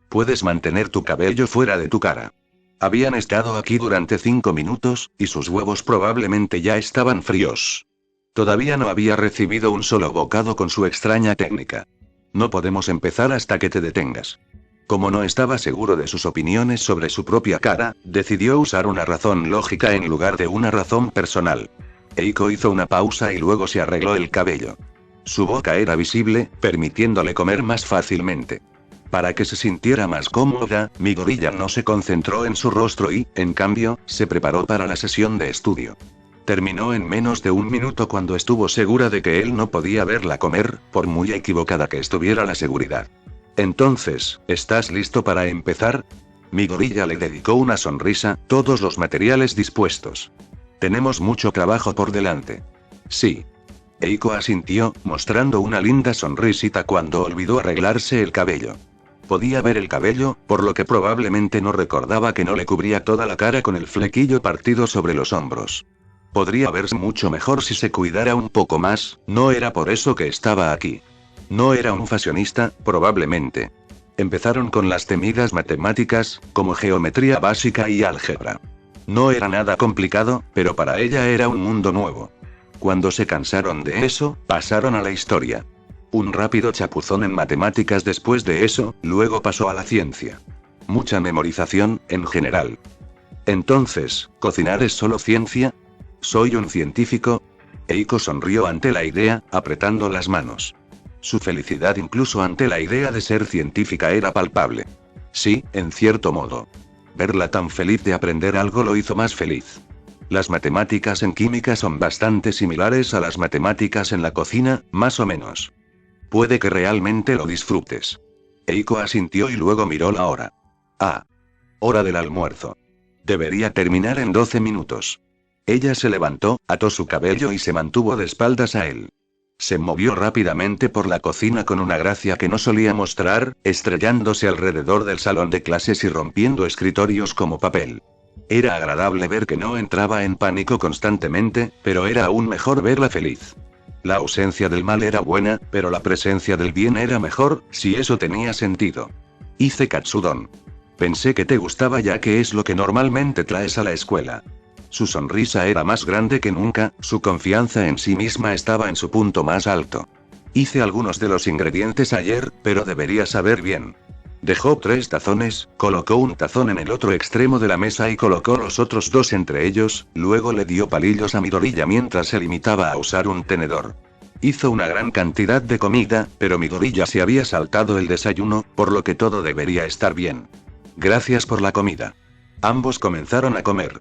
S4: Puedes mantener tu cabello fuera de tu cara. Habían estado aquí durante 5 minutos, y sus huevos probablemente ya estaban fríos. Todavía no había recibido un solo bocado con su extraña técnica. No podemos empezar hasta que te detengas. Como no estaba seguro de sus opiniones sobre su propia cara, decidió usar una razón lógica en lugar de una razón personal. Eiko hizo una pausa y luego se arregló el cabello. Su boca era visible, permitiéndole comer más fácilmente. Para que se sintiera más cómoda, Midoriya no se concentró en su rostro y, en cambio, se preparó para la sesión de estudio. Terminó en menos de 1 minuto cuando estuvo segura de que él no podía verla comer, por muy equivocada que estuviera la seguridad. Entonces, ¿estás listo para empezar? Midoriya le dedicó una sonrisa, todos los materiales dispuestos. Tenemos mucho trabajo por delante. Sí. Eiko asintió, mostrando una linda sonrisita cuando olvidó arreglarse el cabello. Podía ver el cabello, por lo que probablemente no recordaba que no le cubría toda la cara con el flequillo partido sobre los hombros. Podría verse mucho mejor si se cuidara un poco más, no era por eso que estaba aquí. No era un fashionista, probablemente. Empezaron con las temidas matemáticas, como geometría básica y álgebra. No era nada complicado, pero para ella era un mundo nuevo. Cuando se cansaron de eso, pasaron a la historia. Un rápido chapuzón en matemáticas después de eso, luego pasó a la ciencia. Mucha memorización, en general. Entonces, ¿cocinar es solo ciencia? ¿Soy un científico? Eiko sonrió ante la idea, apretando las manos. Su felicidad incluso ante la idea de ser científica era palpable. Sí, en cierto modo. Verla tan feliz de aprender algo lo hizo más feliz. Las matemáticas en química son bastante similares a las matemáticas en la cocina, más o menos. Puede que realmente lo disfrutes. Eiko asintió y luego miró la hora. Hora del almuerzo. Debería terminar en 12 minutos. Ella se levantó, ató su cabello y se mantuvo de espaldas a él. Se movió rápidamente por la cocina con una gracia que no solía mostrar, estrellándose alrededor del salón de clases y rompiendo escritorios como papel. Era agradable ver que no entraba en pánico constantemente, pero era aún mejor verla feliz. La ausencia del mal era buena, pero la presencia del bien era mejor, si eso tenía sentido. Hice katsudon. Pensé que te gustaba ya que es lo que normalmente traes a la escuela. Su sonrisa era más grande que nunca, su confianza en sí misma estaba en su punto más alto. Hice algunos de los ingredientes ayer, pero debería saber bien. Dejó 3 tazones, colocó un tazón en el otro extremo de la mesa y colocó los otros 2 entre ellos, luego le dio palillos a Midoriya mientras se limitaba a usar un tenedor. Hizo una gran cantidad de comida, pero Midoriya se había saltado el desayuno, por lo que todo debería estar bien. Gracias por la comida. Ambos comenzaron a comer.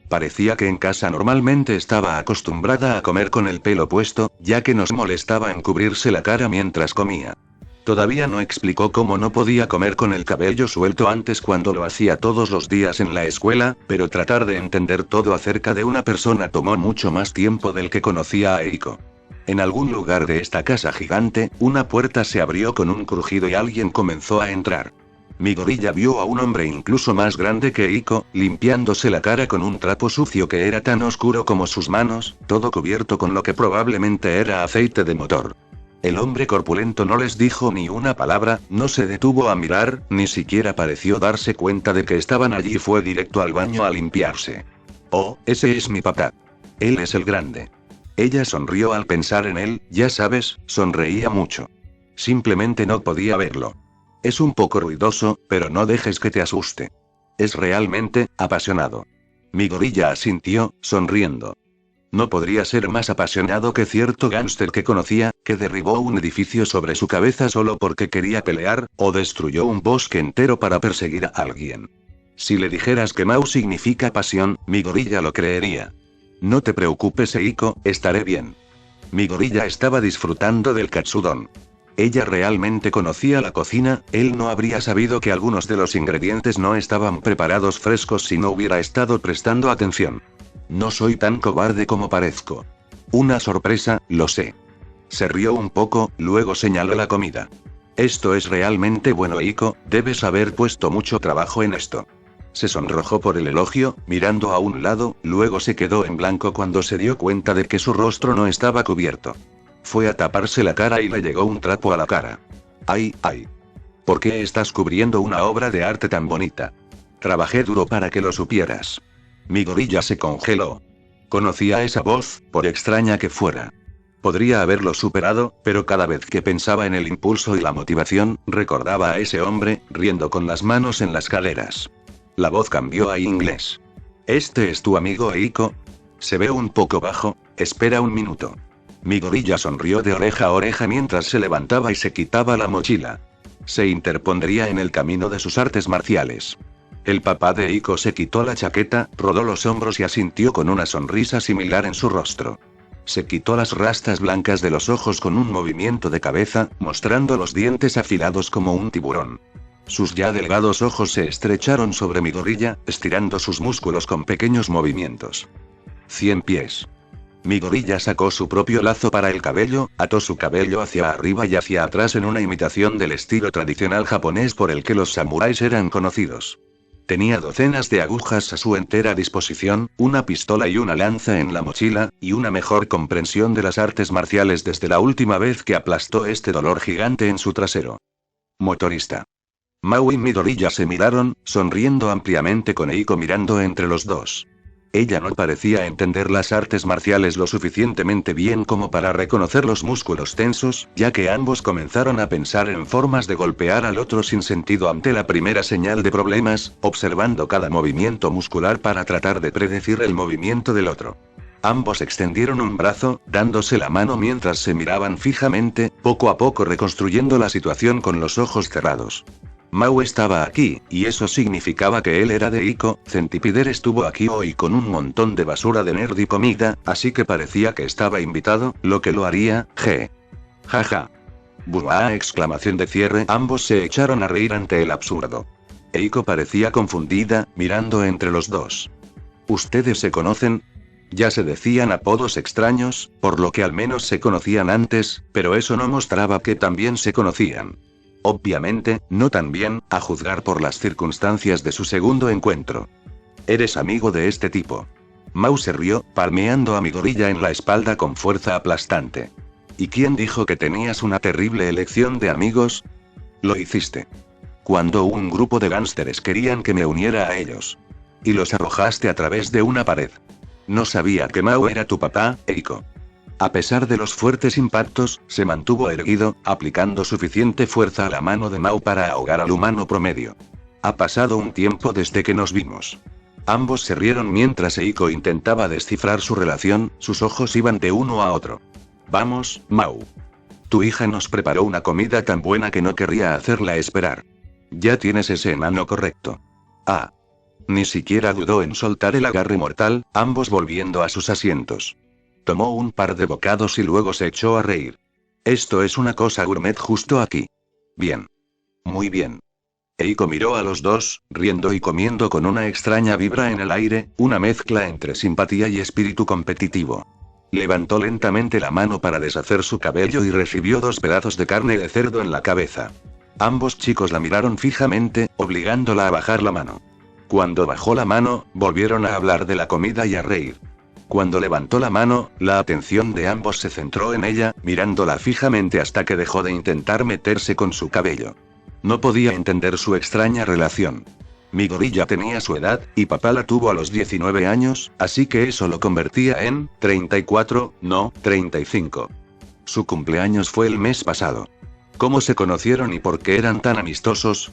S4: Parecía que en casa normalmente estaba acostumbrada a comer con el pelo puesto, ya que nos molestaba en cubrirse la cara mientras comía. Todavía no explicó cómo no podía comer con el cabello suelto antes cuando lo hacía todos los días en la escuela, pero tratar de entender todo acerca de una persona tomó mucho más tiempo del que conocía a Eiko. En algún lugar de esta casa gigante, una puerta se abrió con un crujido y alguien comenzó a entrar. Mi gorilla vio a un hombre incluso más grande que Eiko, limpiándose la cara con un trapo sucio que era tan oscuro como sus manos, todo cubierto con lo que probablemente era aceite de motor. El hombre corpulento no les dijo ni una palabra, no se detuvo a mirar, ni siquiera pareció darse cuenta de que estaban allí y fue directo al baño a limpiarse. Oh, ese es mi papá. Él es el grande. Ella sonrió al pensar en él, ya sabes, sonreía mucho. Simplemente no podía verlo. Es un poco ruidoso, pero no dejes que te asuste. Es realmente apasionado. Mi gorilla asintió, sonriendo. No podría ser más apasionado que cierto gángster que conocía, que derribó un edificio sobre su cabeza solo porque quería pelear, o destruyó un bosque entero para perseguir a alguien. Si le dijeras que Mau significa pasión, mi gorilla lo creería. No te preocupes, Eiko, estaré bien. Mi gorilla estaba disfrutando del katsudon. Ella realmente conocía la cocina, él no habría sabido que algunos de los ingredientes no estaban preparados frescos si no hubiera estado prestando atención. No soy tan cobarde como parezco. Una sorpresa, lo sé. Se rió un poco, luego señaló la comida. Esto es realmente bueno, Eiko, debes haber puesto mucho trabajo en esto. Se sonrojó por el elogio, mirando a un lado, luego se quedó en blanco cuando se dio cuenta de que su rostro no estaba cubierto. Fue a taparse la cara y le llegó un trapo a la cara. ¡Ay, ay! ¿Por qué estás cubriendo una obra de arte tan bonita? Trabajé duro para que lo supieras. Mi gorilla se congeló. Conocía esa voz, por extraña que fuera. Podría haberlo superado, pero cada vez que pensaba en el impulso y la motivación, recordaba a ese hombre, riendo con las manos en las caderas. La voz cambió a inglés. ¿Este es tu amigo Eiko? Se ve un poco bajo, espera un minuto. Mi gorilla sonrió de oreja a oreja mientras se levantaba y se quitaba la mochila. Se interpondría en el camino de sus artes marciales. El papá de Eiko se quitó la chaqueta, rodó los hombros y asintió con una sonrisa similar en su rostro. Se quitó las rastas blancas de los ojos con un movimiento de cabeza, mostrando los dientes afilados como un tiburón. Sus ya delgados ojos se estrecharon sobre mi gorilla, estirando sus músculos con pequeños movimientos. 100 pies. Mi gorilla sacó su propio lazo para el cabello, ató su cabello hacia arriba y hacia atrás en una imitación del estilo tradicional japonés por el que los samuráis eran conocidos. Tenía docenas de agujas a su entera disposición, una pistola y una lanza en la mochila, y una mejor comprensión de las artes marciales desde la última vez que aplastó este dolor gigante en su trasero. Motorista. Mau y mi gorilla se miraron, sonriendo ampliamente con Eiko mirando entre los dos. Ella no parecía entender las artes marciales lo suficientemente bien como para reconocer los músculos tensos, ya que ambos comenzaron a pensar en formas de golpear al otro sin sentido ante la primera señal de problemas, observando cada movimiento muscular para tratar de predecir el movimiento del otro. Ambos extendieron un brazo, dándose la mano mientras se miraban fijamente, poco a poco reconstruyendo la situación con los ojos cerrados. Mau estaba aquí, y eso significaba que él era de Eiko. Centipider estuvo aquí hoy con un montón de basura de nerd y comida, así que parecía que estaba invitado, lo que lo haría, Jaja. Buah, exclamación de cierre. Ambos se echaron a reír ante el absurdo. Eiko parecía confundida, mirando entre los dos. ¿Ustedes se conocen? Ya se decían apodos extraños, por lo que al menos se conocían antes, pero eso no mostraba que también se conocían. Obviamente, no tan bien, a juzgar por las circunstancias de su segundo encuentro. ¿Eres amigo de este tipo? Mau se rió, palmeando a mi gorilla en la espalda con fuerza aplastante. ¿Y quién dijo que tenías una terrible elección de amigos? Lo hiciste. Cuando un grupo de gánsteres querían que me uniera a ellos. Y los arrojaste a través de una pared. No sabía que Mau era tu papá, Eiko. A pesar de los fuertes impactos, se mantuvo erguido, aplicando suficiente fuerza a la mano de Mau para ahogar al humano promedio. Ha pasado un tiempo desde que nos vimos. Ambos se rieron mientras Eiko intentaba descifrar su relación, sus ojos iban de uno a otro. Vamos, Mau. Tu hija nos preparó una comida tan buena que no querría hacerla esperar. Ya tienes ese enano correcto. Ah. Ni siquiera dudó en soltar el agarre mortal, ambos volviendo a sus asientos. Tomó un par de bocados y luego se echó a reír. Esto es una cosa gourmet justo aquí. Bien. Muy bien. Eiko miró a los dos, riendo y comiendo con una extraña vibra en el aire, una mezcla entre simpatía y espíritu competitivo. Levantó lentamente la mano para deshacer su cabello y recibió 2 pedazos de carne de cerdo en la cabeza. Ambos chicos la miraron fijamente, obligándola a bajar la mano. Cuando bajó la mano, volvieron a hablar de la comida y a reír. Cuando levantó la mano, la atención de ambos se centró en ella, mirándola fijamente hasta que dejó de intentar meterse con su cabello. No podía entender su extraña relación. Midori ya tenía su edad, y papá la tuvo a los 19 años, así que eso lo convertía en 34, no, 35. Su cumpleaños fue el mes pasado. ¿Cómo se conocieron y por qué eran tan amistosos?